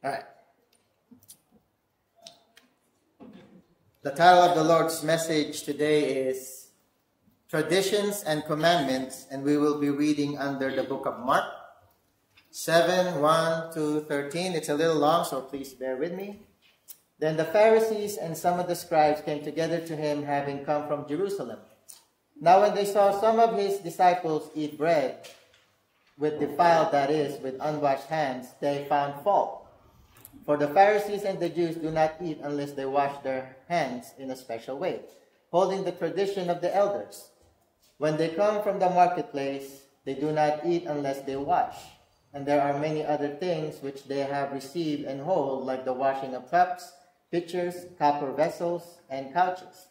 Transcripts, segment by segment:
All right. The title of the Lord's message today is Traditions and Commandments, and we will be reading under the book of Mark 7:1-13. It's a little long, so please bear with me. Then the Pharisees and some of the scribes came together to him, having come from Jerusalem. Now when they saw some of his disciples eat bread with defiled, that is, with unwashed hands, they found fault. For the Pharisees and the Jews do not eat unless they wash their hands in a special way, holding the tradition of the elders. When they come from the marketplace, they do not eat unless they wash. And there are many other things which they have received and hold, like the washing of cups, pitchers, copper vessels, and couches.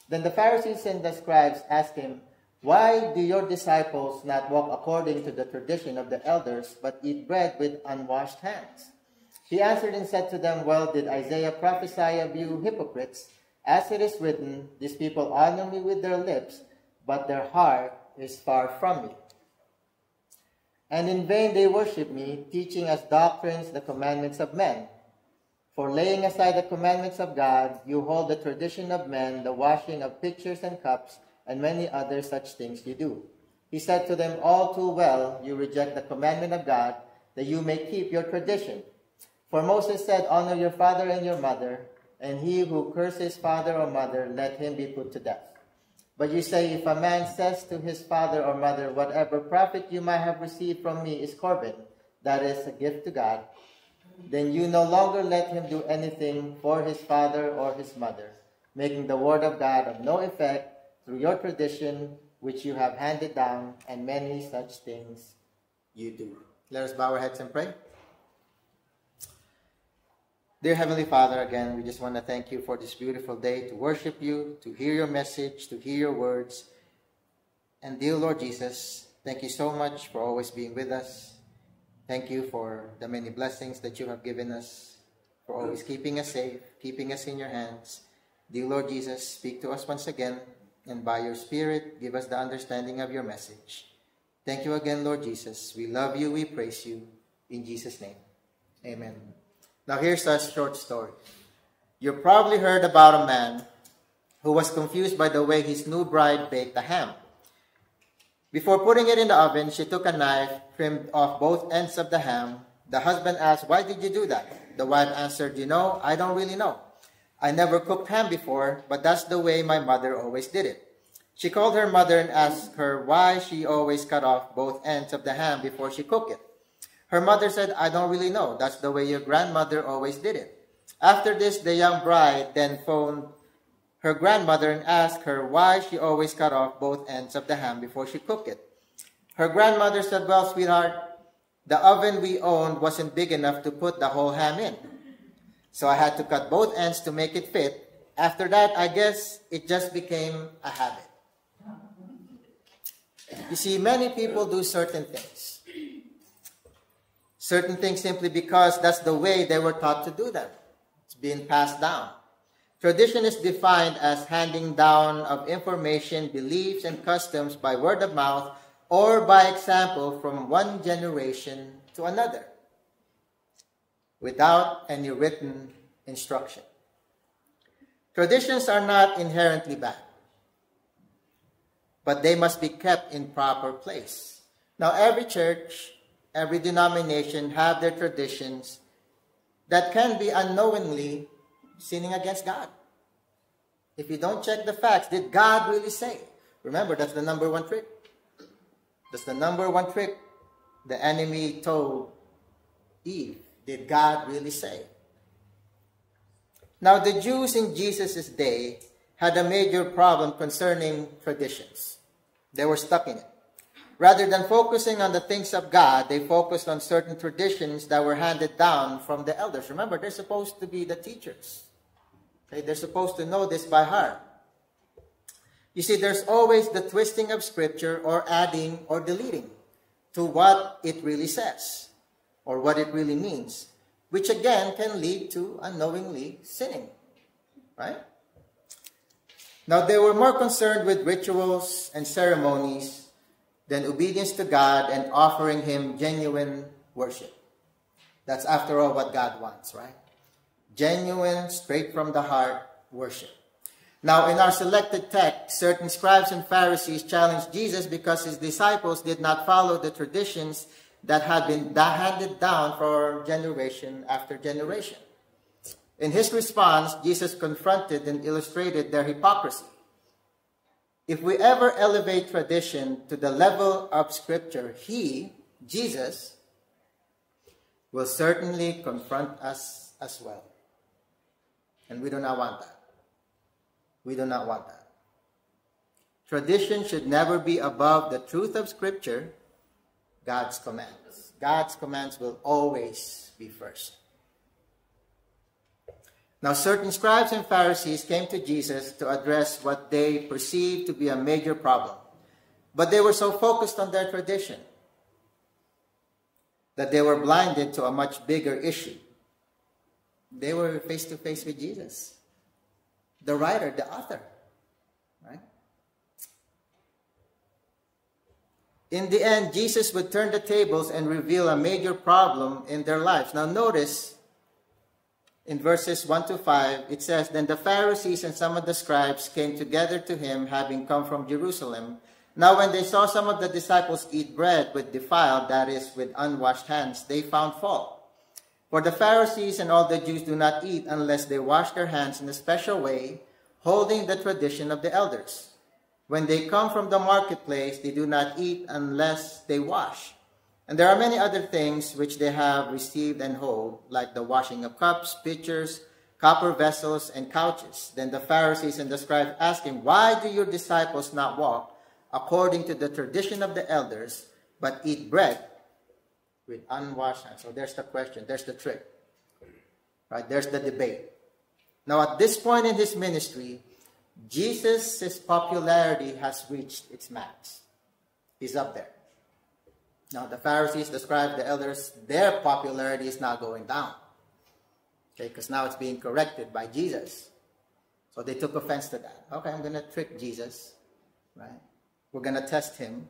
Then the Pharisees and the scribes asked him, "Why do your disciples not walk according to the tradition of the elders, but eat bread with unwashed hands?" He answered and said to them, "Well did Isaiah prophesy of you hypocrites, as it is written, 'These people honor me with their lips, but their heart is far from me. And in vain they worship me, teaching as doctrines the commandments of men. For laying aside the commandments of God, you hold the tradition of men, the washing of pitchers and cups, and many other such things you do." He said to them, "All too well, you reject the commandment of God, that you may keep your tradition. For Moses said, 'Honor your father and your mother,' and he who curses father or mother, let him be put to death. But you say, if a man says to his father or mother, 'Whatever profit you might have received from me is Corban,' that is a gift to God, then you no longer let him do anything for his father or his mother, making the word of God of no effect through your tradition which you have handed down, and many such things you do." Let us bow our heads and pray. Dear Heavenly Father, again, we just want to thank you for this beautiful day to worship you, to hear your message, to hear your words. And dear Lord Jesus, thank you so much for always being with us. Thank you for the many blessings that you have given us, for always keeping us safe, keeping us in your hands. Dear Lord Jesus, speak to us once again, and by your Spirit, give us the understanding of your message. Thank you again, Lord Jesus. We love you, we praise you. In Jesus' name, amen. Now here's a short story. You probably heard about a man who was confused by the way his new bride baked a ham. Before putting it in the oven, she took a knife, trimmed off both ends of the ham. The husband asked, "Why did you do that?" The wife answered, "You know, I don't really know. I never cooked ham before, but that's the way my mother always did it." She called her mother and asked her why she always cut off both ends of the ham before she cooked it. Her mother said, "I don't really know. That's the way your grandmother always did it." After this, the young bride then phoned her grandmother and asked her why she always cut off both ends of the ham before she cooked it. Her grandmother said, "Well, sweetheart, the oven we owned wasn't big enough to put the whole ham in. So I had to cut both ends to make it fit. After that, I guess it just became a habit." You see, many people do certain things. Certain things simply because that's the way they were taught to do them. It's being passed down. Tradition is defined as handing down of information, beliefs, and customs by word of mouth or by example from one generation to another, without any written instruction. Traditions are not inherently bad, but they must be kept in proper place. Now, every church, every denomination have their traditions that can be unknowingly sinning against God. If you don't check the facts, did God really say? Remember, that's the number one trick. That's the number one trick the enemy told Eve. Did God really say? Now, the Jews in Jesus' day had a major problem concerning traditions. They were stuck in it. Rather than focusing on the things of God, they focused on certain traditions that were handed down from the elders. Remember, they're supposed to be the teachers. Okay? They're supposed to know this by heart. You see, there's always the twisting of Scripture or adding or deleting to what it really says or what it really means, which again can lead to unknowingly sinning. Right? Now, they were more concerned with rituals and ceremonies than obedience to God and offering Him genuine worship. That's after all what God wants, right? Genuine, straight from the heart worship. Now, in our selected text, certain scribes and Pharisees challenged Jesus because his disciples did not follow the traditions that had been handed down for generation after generation. In his response, Jesus confronted and illustrated their hypocrisy. If we ever elevate tradition to the level of Scripture, he, Jesus, will certainly confront us as well. And we do not want that. We do not want that. Tradition should never be above the truth of Scripture, God's commands. God's commands will always be first. Now, certain scribes and Pharisees came to Jesus to address what they perceived to be a major problem. But they were so focused on their tradition that they were blinded to a much bigger issue. They were face to face with Jesus, the writer, the author, right? In the end, Jesus would turn the tables and reveal a major problem in their lives. Now notice, in verses 1 to 5, it says, Then the Pharisees and some of the scribes came together to him, having come from Jerusalem. Now when they saw some of the disciples eat bread with defiled, that is, with unwashed hands, they found fault. For the Pharisees and all the Jews do not eat unless they wash their hands in a special way, holding the tradition of the elders. When they come from the marketplace, they do not eat unless they wash. And there are many other things which they have received and hold, like the washing of cups, pitchers, copper vessels, and couches. Then the Pharisees and the scribes asked him, Why do your disciples not walk according to the tradition of the elders, but eat bread with unwashed hands? So there's the question, there's the trick, right? There's the debate. Now at this point in his ministry, Jesus' popularity has reached its max. He's up there. Now the Pharisees, the scribes, the elders, their popularity is now going down. Okay, because now it's being corrected by Jesus. So they took offense to that. Okay, I'm going to trick Jesus, right? We're going to test him.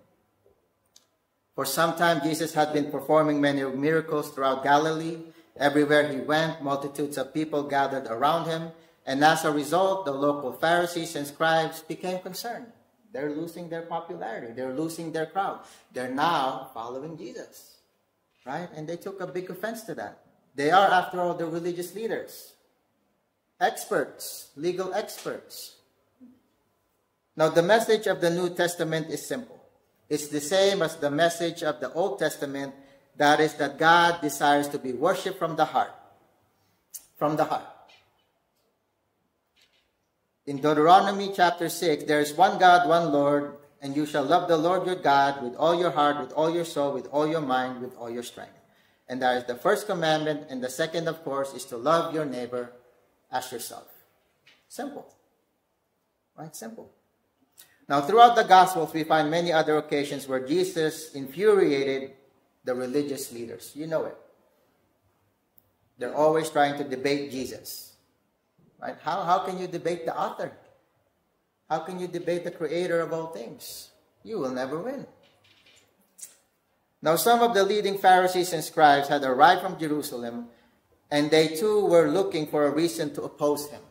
For some time, Jesus had been performing many miracles throughout Galilee. Everywhere he went, multitudes of people gathered around him. And as a result, the local Pharisees and scribes became concerned. They're losing their popularity. They're losing their crowd. They're now following Jesus, right? And they took a big offense to that. They are, after all, the religious leaders, experts, legal experts. Now, the message of the New Testament is simple. It's the same as the message of the Old Testament. That is that God desires to be worshipped from the heart. From the heart. In Deuteronomy chapter 6, there is one God, one Lord, and you shall love the Lord your God with all your heart, with all your soul, with all your mind, with all your strength. And that is the first commandment, and the second, of course, is to love your neighbor as yourself. Simple. Right? Simple. Now, throughout the Gospels, we find many other occasions where Jesus infuriated the religious leaders. You know it. They're always trying to debate Jesus. Right? How can you debate the author? How can you debate the creator of all things? You will never win. Now, some of the leading Pharisees and scribes had arrived from Jerusalem, and they too were looking for a reason to oppose him,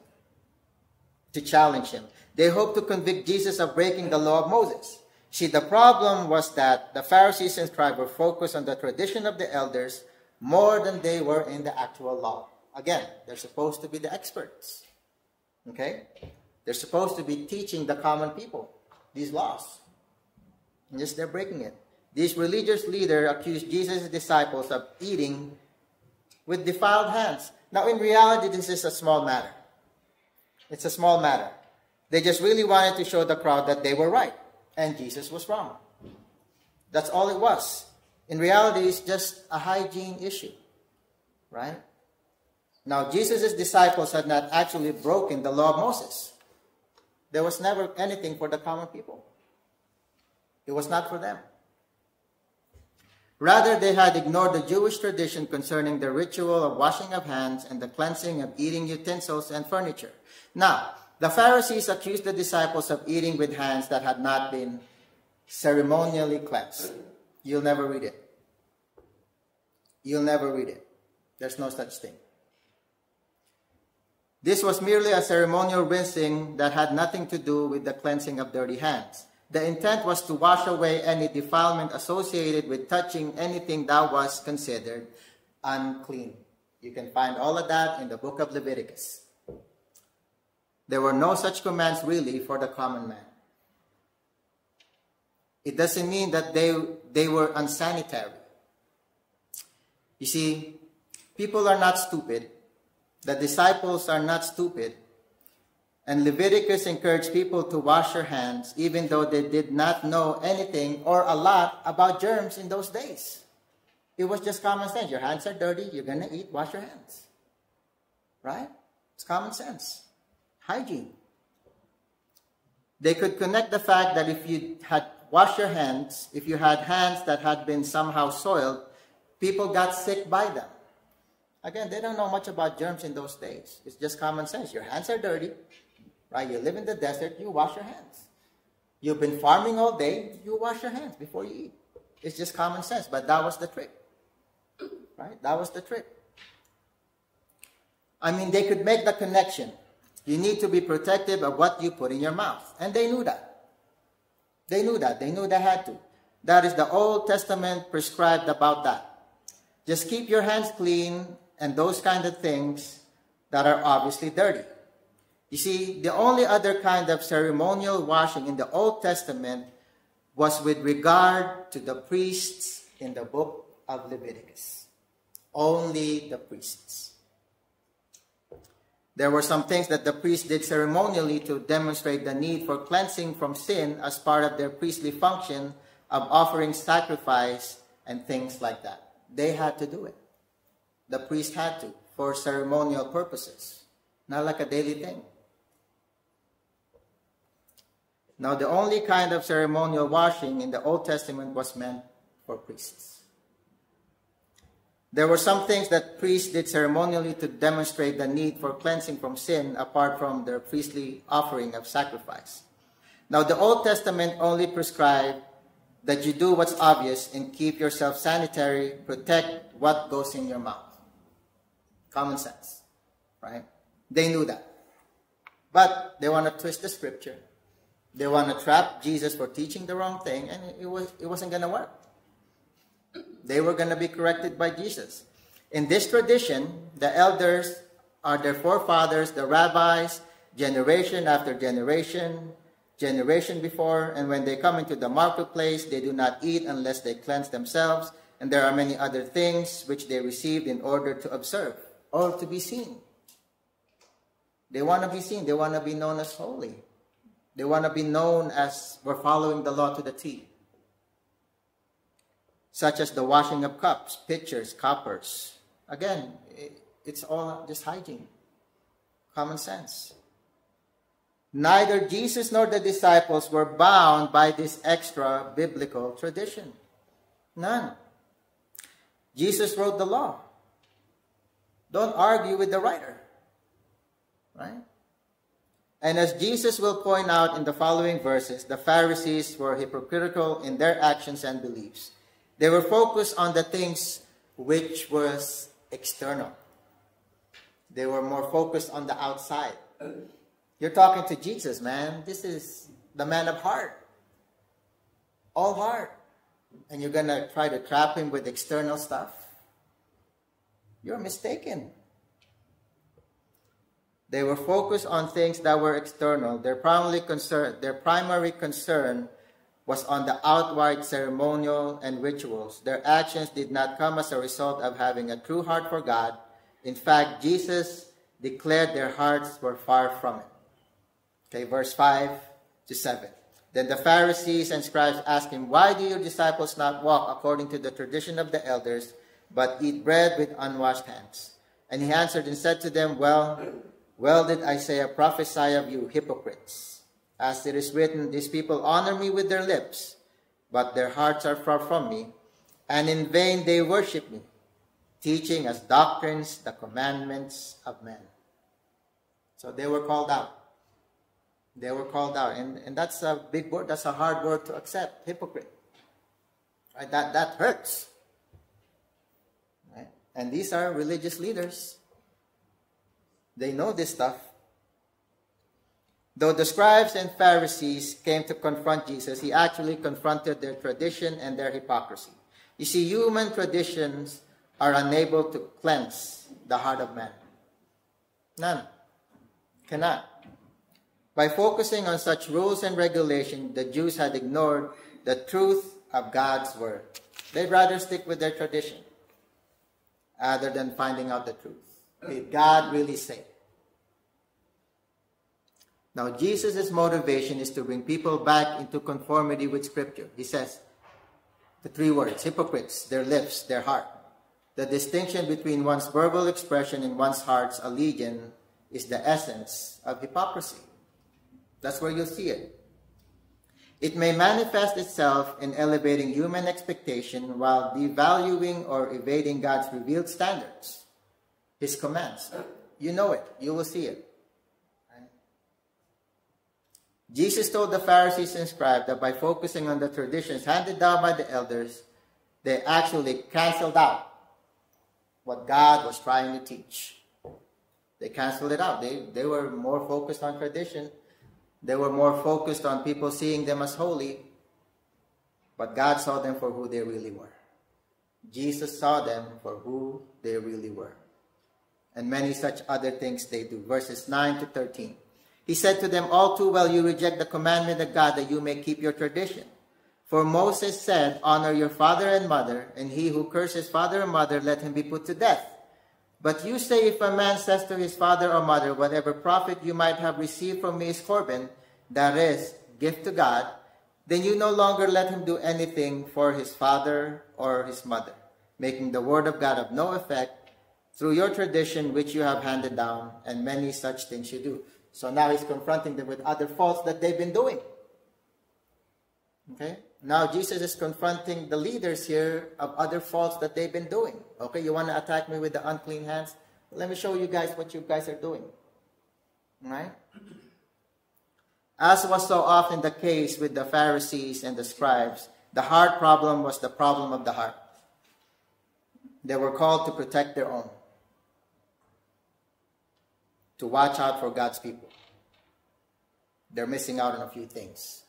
to challenge him. They hoped to convict Jesus of breaking the law of Moses. See, the problem was that the Pharisees and scribes were focused on the tradition of the elders more than they were in the actual law. Again, they're supposed to be the experts. Okay? They're supposed to be teaching the common people these laws. And just they're breaking it. These religious leaders accused Jesus' disciples of eating with defiled hands. Now, in reality, this is a small matter. It's a small matter. They just really wanted to show the crowd that they were right and Jesus was wrong. That's all it was. In reality, it's just a hygiene issue. Right? Now, Jesus' disciples had not actually broken the law of Moses. There was never anything for the common people. It was not for them. Rather, they had ignored the Jewish tradition concerning the ritual of washing of hands and the cleansing of eating utensils and furniture. Now, the Pharisees accused the disciples of eating with hands that had not been ceremonially cleansed. You'll never read it. You'll never read it. There's no such thing. This was merely a ceremonial rinsing that had nothing to do with the cleansing of dirty hands. The intent was to wash away any defilement associated with touching anything that was considered unclean. You can find all of that in the book of Leviticus. There were no such commands really for the common man. It doesn't mean that they were unsanitary. You see, people are not stupid. The disciples are not stupid. And Leviticus encouraged people to wash their hands even though they did not know anything or a lot about germs in those days. It was just common sense. Your hands are dirty, you're going to eat, wash your hands. Right? It's common sense. Hygiene. They could connect the fact that if you had washed your hands, if you had hands that had been somehow soiled, people got sick by them. Again, they don't know much about germs in those days. It's just common sense. Your hands are dirty, right? You live in the desert, you wash your hands. You've been farming all day, you wash your hands before you eat. It's just common sense, but that was the trick, right? That was the trick. I mean, they could make the connection. You need to be protective of what you put in your mouth. And they knew that. They knew that. They knew they had to. That is the Old Testament prescribed about that. Just keep your hands clean and those kind of things that are obviously dirty. You see, the only other kind of ceremonial washing in the Old Testament was with regard to the priests in the book of Leviticus. Only the priests. There were some things that the priests did ceremonially to demonstrate the need for cleansing from sin as part of their priestly function of offering sacrifice and things like that. They had to do it. The priest had to, for ceremonial purposes, not like a daily thing. Now, the only kind of ceremonial washing in the Old Testament was meant for priests. There were some things that priests did ceremonially to demonstrate the need for cleansing from sin apart from their priestly offering of sacrifice. Now, the Old Testament only prescribed that you do what's obvious and keep yourself sanitary, protect what goes in your mouth. Common sense, right? They knew that. But they want to twist the scripture. They want to trap Jesus for teaching the wrong thing, and it wasn't going to work. They were going to be corrected by Jesus. In this tradition, the elders are their forefathers, the rabbis, generation after generation, generation before, and when they come into the marketplace, they do not eat unless they cleanse themselves, and there are many other things which they received in order to observe or to be seen. They want to be seen. They want to be known as holy. They want to be known as we're following the law to the T. Such as the washing of cups, pitchers, coppers. Again, it's all just hygiene. Common sense. Neither Jesus nor the disciples were bound by this extra biblical tradition. None. Jesus wrote the law. Don't argue with the writer. Right? And as Jesus will point out in the following verses, the Pharisees were hypocritical in their actions and beliefs. They were focused on the things which was external. They were more focused on the outside. You're talking to Jesus, man. This is the man of heart. All heart. And you're going to try to trap him with external stuff? You're mistaken. They were focused on things that were external. Their primary concern was on the outward ceremonial and rituals. Their actions did not come as a result of having a true heart for God. In fact, Jesus declared their hearts were far from it. Okay, verse 5 to 7. Then the Pharisees and scribes asked him, "Why do your disciples not walk according to the tradition of the elders, but eat bread with unwashed hands?" And he answered and said to them, Well did Isaiah prophesy of you, hypocrites. As it is written, these people honor me with their lips, but their hearts are far from me, and in vain they worship me, teaching as doctrines the commandments of men. So they were called out. They were called out. And that's a big word. That's a hard word to accept. Hypocrite. Right? That hurts. Right? And these are religious leaders. They know this stuff. Though the scribes and Pharisees came to confront Jesus, he actually confronted their tradition and their hypocrisy. You see, human traditions are unable to cleanse the heart of man. None. Cannot. By focusing on such rules and regulations, the Jews had ignored the truth of God's word. They'd rather stick with their tradition other than finding out the truth. Did God really say? Now, Jesus' motivation is to bring people back into conformity with Scripture. He says the three words: hypocrites, their lips, their heart. The distinction between one's verbal expression and one's heart's allegiance is the essence of hypocrisy. That's where you'll see it. It may manifest itself in elevating human expectation while devaluing or evading God's revealed standards, His commands. You know it. You will see it. Jesus told the Pharisees and scribes that by focusing on the traditions handed down by the elders, they actually canceled out what God was trying to teach. They canceled it out. They were more focused on tradition. They were more focused on people seeing them as holy. But God saw them for who they really were. Jesus saw them for who they really were. And many such other things they do. Verses 9 to 13. He said to them, all too well you reject the commandment of God that you may keep your tradition. For Moses said, honor your father and mother, and he who curses father or mother, let him be put to death. But you say, if a man says to his father or mother, whatever profit you might have received from me is Corban, that is, gift to God, then you no longer let him do anything for his father or his mother, making the word of God of no effect through your tradition which you have handed down, and many such things you do. So now he's confronting them with other faults that they've been doing. Okay? Now Jesus is confronting the leaders here of other faults that they've been doing. Okay, you want to attack me with the unclean hands? Let me show you guys what you guys are doing. Right? As was so often the case with the Pharisees and the scribes, the heart problem was the problem of the heart. They were called to protect their own, to watch out for God's people. They're missing out on a few things.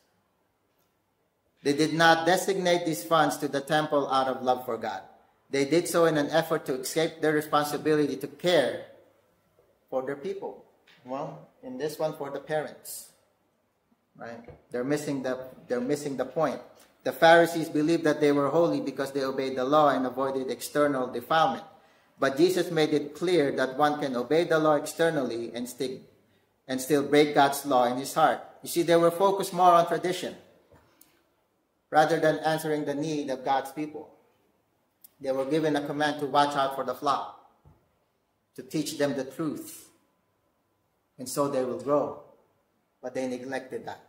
They did not designate these funds to the temple out of love for God. They did so in an effort to escape their responsibility to care for their people. Well, in this one, for the parents. Right? They're missing the point. The Pharisees believed that they were holy because they obeyed the law and avoided external defilement. But Jesus made it clear that one can obey the law externally and still break God's law in his heart. You see, they were focused more on tradition rather than answering the need of God's people. They were given a command to watch out for the flock, to teach them the truth, and so they will grow. But they neglected that.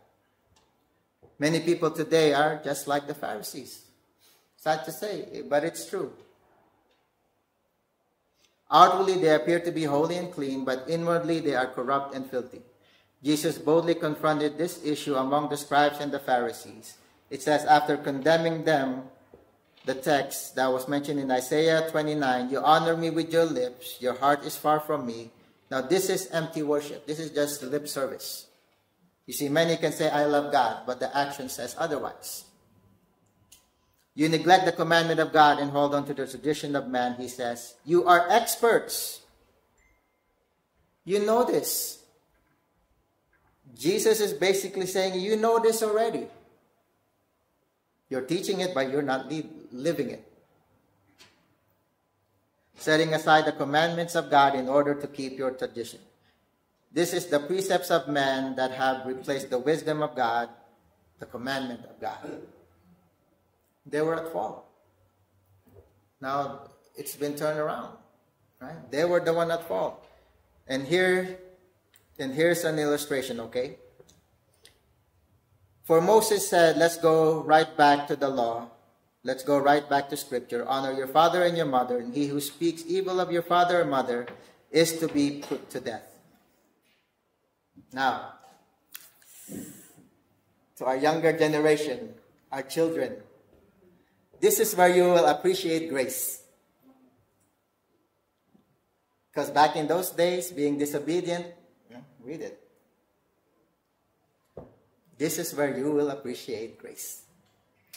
Many people today are just like the Pharisees. Sad to say, but it's true. Outwardly they appear to be holy and clean, but inwardly they are corrupt and filthy. Jesus boldly confronted this issue among the scribes and the Pharisees. It says, after condemning them, the text that was mentioned in Isaiah 29, you honor me with your lips, your heart is far from me. Now this is empty worship. This is just lip service. You see, many can say, I love God, but the action says otherwise. You neglect the commandment of God and hold on to the tradition of man, he says. You are experts. You know this. Jesus is basically saying, you know this already. You're teaching it, but you're not living it. Setting aside the commandments of God in order to keep your tradition. This is the precepts of man that have replaced the wisdom of God, the commandment of God. They were at fault. Now, it's been turned around. Right? They were the one at fault. And here's an illustration, okay? For Moses said, let's go right back to the law. Let's go right back to Scripture. Honor your father and your mother, and he who speaks evil of your father or mother is to be put to death. Now, to our younger generation, our children, this is where you will appreciate grace. Because back in those days, being disobedient, read it. This is where you will appreciate grace.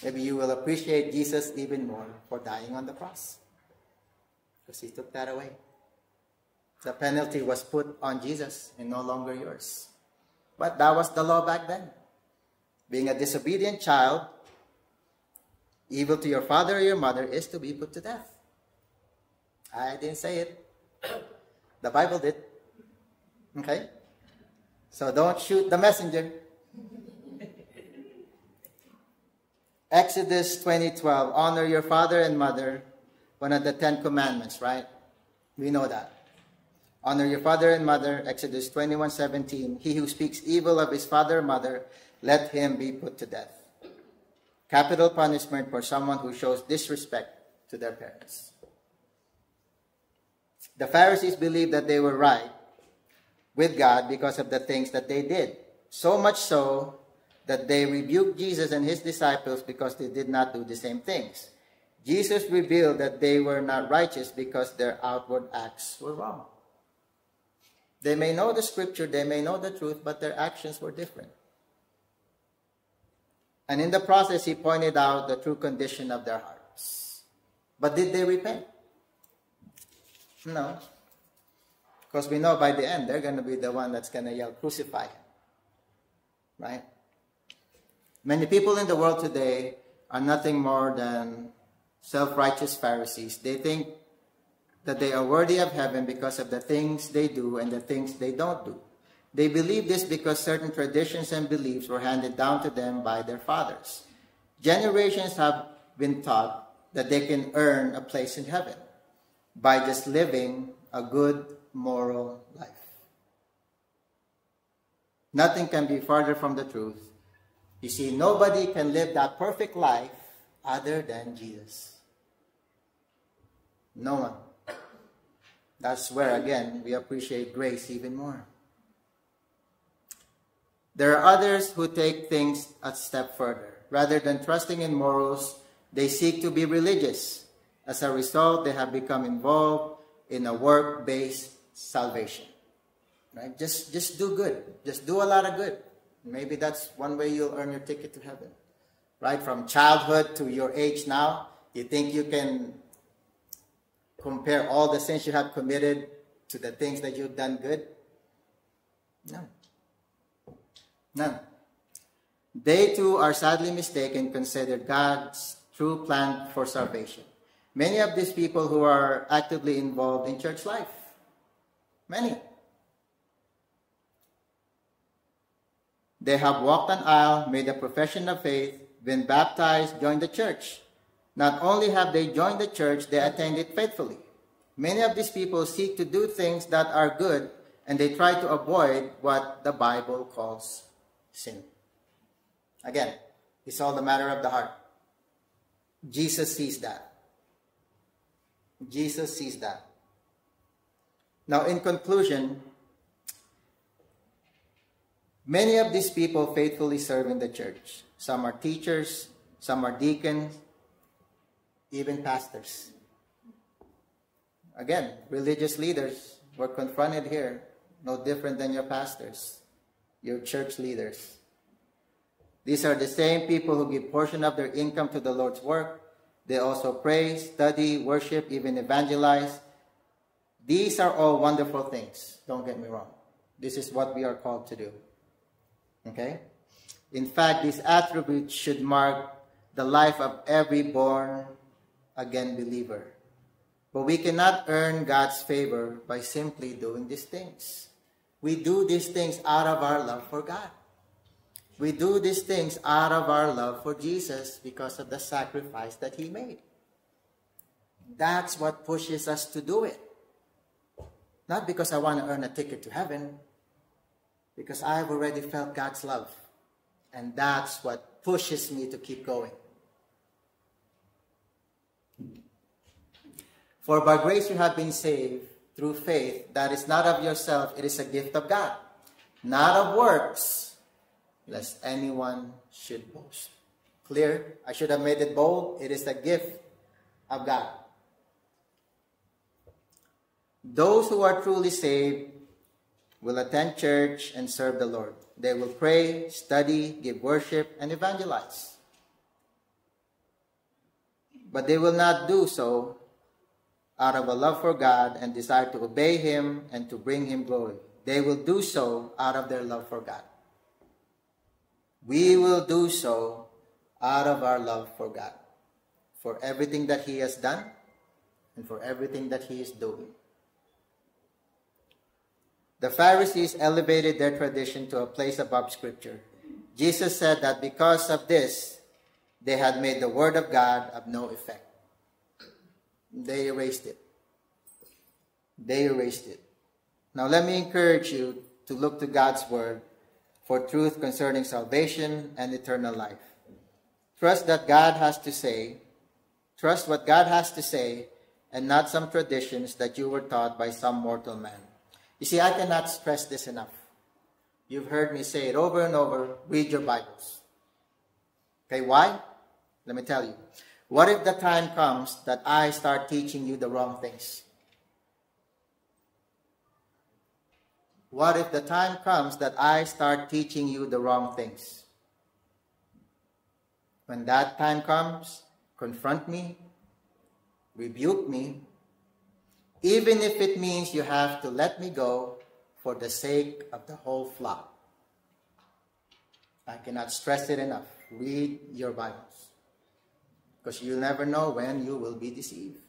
Maybe you will appreciate Jesus even more for dying on the cross. Because he took that away. The penalty was put on Jesus and no longer yours. But that was the law back then. Being a disobedient child, evil to your father or your mother, is to be put to death. I didn't say it. The Bible did. Okay? So don't shoot the messenger. Exodus 20:12, honor your father and mother, one of the 10 commandments, right? We know that. Honor your father and mother, Exodus 21:17, he who speaks evil of his father or mother, let him be put to death. Capital punishment for someone who shows disrespect to their parents. The Pharisees believed that they were right with God because of the things that they did. So much so that they rebuked Jesus and his disciples because they did not do the same things. Jesus revealed that they were not righteous because their outward acts were wrong. They may know the scripture, they may know the truth, but their actions were different. And in the process, he pointed out the true condition of their hearts. But did they repent? No. Because we know by the end, they're going to be the one that's going to yell, crucify him. Right? Many people in the world today are nothing more than self-righteous Pharisees. They think that they are worthy of heaven because of the things they do and the things they don't do. They believe this because certain traditions and beliefs were handed down to them by their fathers. Generations have been taught that they can earn a place in heaven by just living a good moral life. Nothing can be farther from the truth. You see, nobody can live that perfect life other than Jesus. No one. That's where, again, we appreciate grace even more. There are others who take things a step further. Rather than trusting in morals, they seek to be religious. As a result, they have become involved in a work-based salvation. Right? Just do good. Just do a lot of good. Maybe that's one way you'll earn your ticket to heaven. Right? From childhood to your age now, you think you can compare all the sins you have committed to the things that you've done good? No. None. They too are sadly mistaken, considered God's true plan for salvation. Many of these people who are actively involved in church life. Many. They have walked an aisle, made a profession of faith, been baptized, joined the church. Not only have they joined the church, they attend it faithfully. Many of these people seek to do things that are good, and they try to avoid what the Bible calls sin. Again, it's all the matter of the heart. Jesus sees that. Jesus sees that. Now, in conclusion, many of these people faithfully serve in the church. Some are teachers, some are deacons, even pastors. Again, religious leaders were confronted here, no different than your pastors, your church leaders. These are the same people who give portion of their income to the Lord's work. They also pray, study, worship, even evangelize. These are all wonderful things. Don't get me wrong. This is what we are called to do. Okay? In fact, these attributes should mark the life of every born-again believer. But we cannot earn God's favor by simply doing these things. We do these things out of our love for God. We do these things out of our love for Jesus because of the sacrifice that he made. That's what pushes us to do it. Not because I want to earn a ticket to heaven, because I've already felt God's love. And that's what pushes me to keep going. For by grace you have been saved through faith, that is not of yourself, it is a gift of God, not of works, lest anyone should boast. Clear? I should have made it bold. It is a gift of God. Those who are truly saved will attend church and serve the Lord. They will pray, study, give worship, and evangelize. But they will not do so out of a love for God and desire to obey Him and to bring Him glory. They will do so out of their love for God. We will do so out of our love for God, for everything that He has done and for everything that He is doing. The Pharisees elevated their tradition to a place above Scripture. Jesus said that because of this, they had made the Word of God of no effect. They erased it. They erased it. Now let me encourage you to look to God's Word for truth concerning salvation and eternal life. Trust that God has to say. Trust what God has to say and not some traditions that you were taught by some mortal man. You see, I cannot stress this enough. You've heard me say it over and over. Read your Bibles. Okay, why? Let me tell you. What if the time comes that I start teaching you the wrong things? What if the time comes that I start teaching you the wrong things? When that time comes, confront me, rebuke me, even if it means you have to let me go for the sake of the whole flock. I cannot stress it enough. Read your Bibles, because you never know when you will be deceived.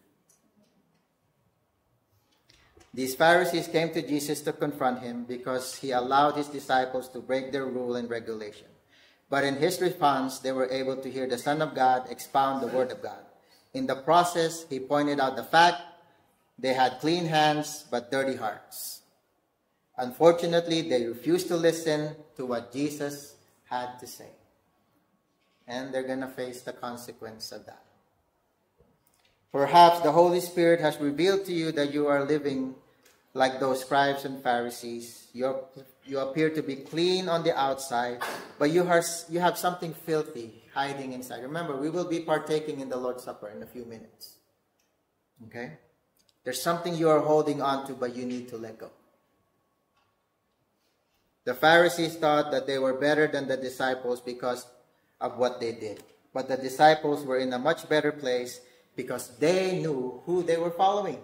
These Pharisees came to Jesus to confront him because he allowed his disciples to break their rule and regulation. But in his response, they were able to hear the Son of God expound the Word of God. In the process, he pointed out the fact they had clean hands but dirty hearts. Unfortunately, they refused to listen to what Jesus had to say. And they're going to face the consequence of that. Perhaps the Holy Spirit has revealed to you that you are living like those scribes and Pharisees. You appear to be clean on the outside, but you have something filthy hiding inside. Remember, we will be partaking in the Lord's Supper in a few minutes. Okay? There's something you are holding on to, but you need to let go. The Pharisees thought that they were better than the disciples because of what they did. But the disciples were in a much better place because they knew who they were following.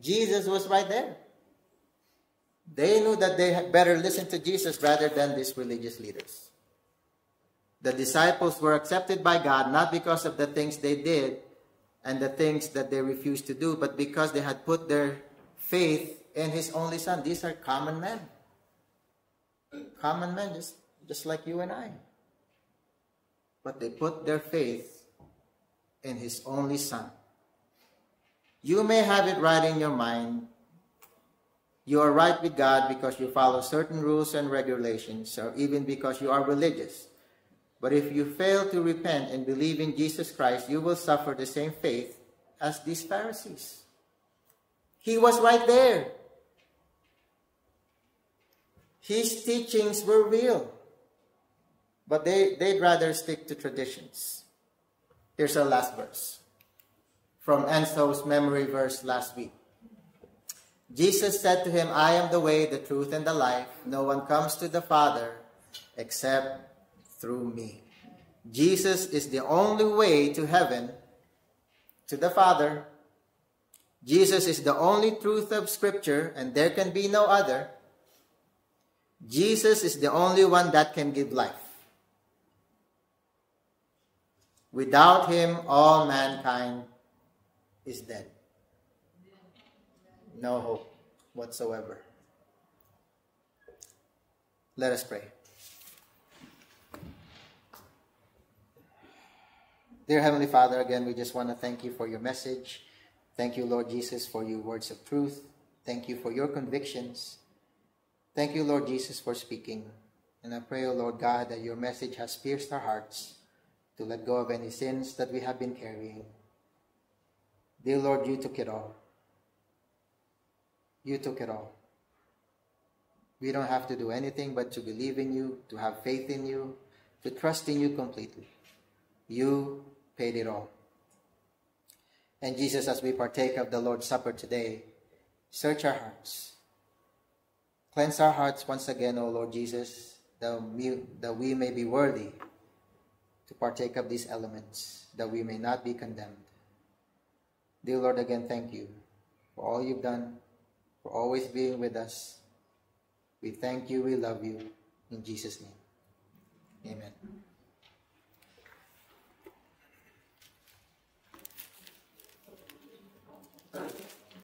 Jesus was right there. They knew that they had better listen to Jesus rather than these religious leaders. The disciples were accepted by God not because of the things they did and the things that they refused to do, but because they had put their faith in His only Son. These are common men. Common men, just like you and I. But they put their faith in His only Son. You may have it right in your mind. You are right with God because you follow certain rules and regulations, or even because you are religious. But if you fail to repent and believe in Jesus Christ, you will suffer the same fate as these Pharisees. He was right there. His teachings were real. But they'd rather stick to traditions. Here's our last verse from Enzo's memory verse last week. Jesus said to him, I am the way, the truth, and the life. No one comes to the Father except through me. Jesus is the only way to heaven, to the Father. Jesus is the only truth of Scripture, and there can be no other. Jesus is the only one that can give life. Without Him, all mankind is dead. No hope whatsoever. Let us pray. Dear Heavenly Father, again, we just want to thank you for your message. Thank you, Lord Jesus, for your words of truth. Thank you for your convictions. Thank you, Lord Jesus, for speaking. And I pray, O Lord God, that your message has pierced our hearts to let go of any sins that we have been carrying. Dear Lord, you took it all. You took it all. We don't have to do anything but to believe in you, to have faith in you, to trust in you completely. You paid it all. And Jesus, as we partake of the Lord's Supper today, Search our hearts. Cleanse our hearts once again, O Lord Jesus, that we may be worthy to partake of these elements, that we may not be condemned. Dear Lord, again, thank you for all you've done, for always being with us. We thank you, we love you. In Jesus' name.